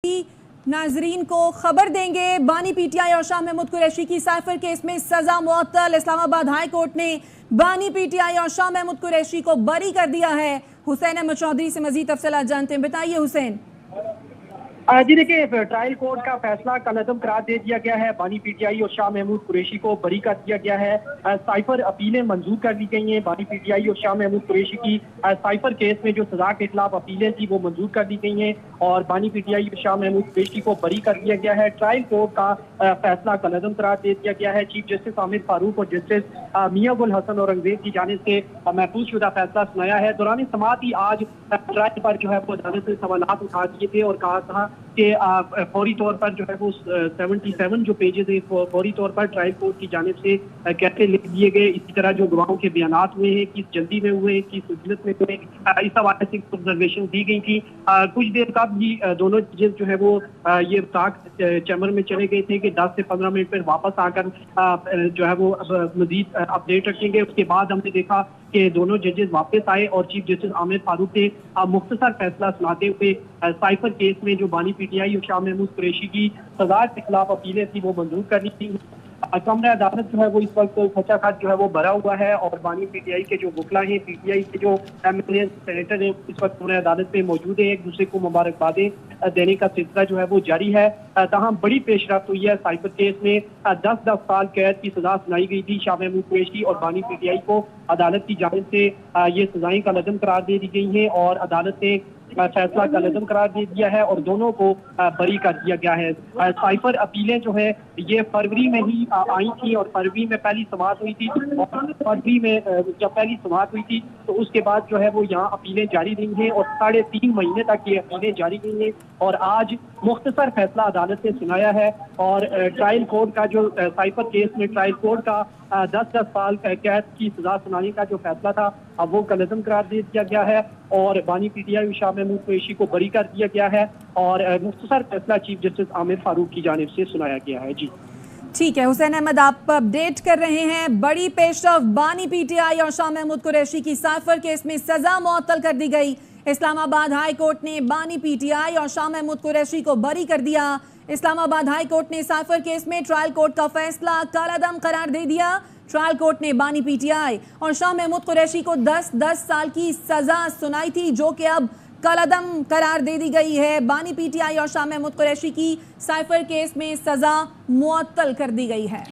नाजरीन को खबर देंगे। बानी पीटीआई और शाह महमूद कुरैशी की साइफर केस में सजा मुअत्तल। इस्लामाबाद हाई कोर्ट ने बानी पीटीआई और शाह महमूद कुरैशी को बरी कर दिया है। हुसैन अहमद चौधरी से मजीद तफसीलात जानते हैं। बताइए हुसैन। जी देखिए, ट्रायल कोर्ट का फैसला कलअदम करार दे दिया गया है। बानी पीटीआई और शाह महमूद कुरैशी को बरी कर दिया गया है। साइफर अपीलें मंजूर कर दी गई हैं। बानी पीटीआई और शाह महमूद कुरैशी की साइफर केस में जो सजा के खिलाफ अपीलें थी वो मंजूर कर दी गई हैं और बानी पीटीआई और शाह महमूद कुरैशी को बरी कर दिया गया है। ट्रायल कोर्ट का फैसला कलअदम करार दे दिया गया है। चीफ जस्टिस आमिर फारूक और जस्टिस मियां गुल हसन और अंग्रेज की जानिब से महफूज शुदा फैसला सुनाया है। दौरान समाअत ही आज ट्रायल पर जो है वो अदालत ने सवालात उठा दिए थे और कहा था कि फौरी तौर पर जो है वो 77 जो पेजेस है फौरी तौर पर ट्रायल कोर्ट की जानिब से कैसे लिख दिए गए। इसी तरह जो गवाहों के बयानात हुए हैं, किस जल्दी में हुए, किस उजलत में हुए, इस हवाले से ऑब्जर्वेशन दी गई थी। कुछ देर बाद भी दोनों जजेस जो है वो ये ताक चैम्बर में चले गए थे कि 10 से 15 मिनट पर वापस आकर जो है वो मजीद अपडेट रखेंगे। उसके बाद हमने देखा कि दोनों जजेस वापस आए और चीफ जस्टिस आमिर फारूक ने मुख्तसर फैसला सुनाते हुए साइफर केस में जो बानी पीटीआई और शाह महमूद कुरैशी की सजा के खिलाफ अपीलें थी वो मंजूर कर दी थी। कमरा अदालत जो है वो इस वक्त खचा खच जो है वो भरा हुआ है और बानी पीटीआई के जो वकला हैं, पीटीआई के जो एमएलए सेनेटर हैं, इस वक्त कमरा अदालत में मौजूद है। एक दूसरे को मुबारकबादें देने का सिलसिला जो है वो जारी है। तमाम बड़ी पेशरफ्त हुई है। साइफर केस में 10-10 साल कैद की सजा सुनाई गई थी शाह महमूद कुरैशी और बानी पीटीआई को। अदालत की जानिब से ये सजाएं कलअदम करार दे दी गई हैं और अदालत ने फैसला कलअदम करार दे दिया है और दोनों को बरी कर दिया गया है। साइफर अपीलें जो है ये फरवरी में ही आई थी और फरवरी में पहली समाअत हुई थी और फरवरी में जब पहली समाअत हुई थी तो उसके बाद जो है वो यहाँ अपीलें जारी रही हैं और 3.5 महीने तक ये अपीलें जारी रही हैं और आज मुख्तसर फैसला अदालत ने सुनाया है। और ट्रायल कोर्ट का जो साइफर केस में ट्रायल कोर्ट का 10-10 साल कैद की सजा सुनाने का जो फैसला था अब वो कलअदम करार दे दिया गया है और बानी पीटीआई और शाह महमूद कुरैशी को बरी कर दिया गया है और मुख्तसर फैसला चीफ जस्टिस आमिर फारूक की जानिब से सुनाया गया है। जी ठीक है हुसैन अहमद, आप अपडेट कर रहे हैं। बड़ी पेशरफ, बानी पीटीआई और शाह महमूद कुरैशी की साइफर केस में सजा मुअत्तल कर दी गई। इस्लामाबाद हाई कोर्ट ने बानी पीटीआई और शाह महमूद कुरैशी को बरी कर दिया। इस्लामाबाद हाई कोर्ट ने साइफर केस में ट्रायल कोर्ट का फैसला कलअदम करार दे दिया। ट्रायल कोर्ट ने बानी पीटीआई और शाह महमूद कुरैशी को 10-10 साल की सजा सुनाई थी जो कि अब कलअदम करार दे दी गई है। बानी पीटीआई और शाह महमूद कुरैशी की साइफर केस में सजा मुअत्तल कर दी गई है।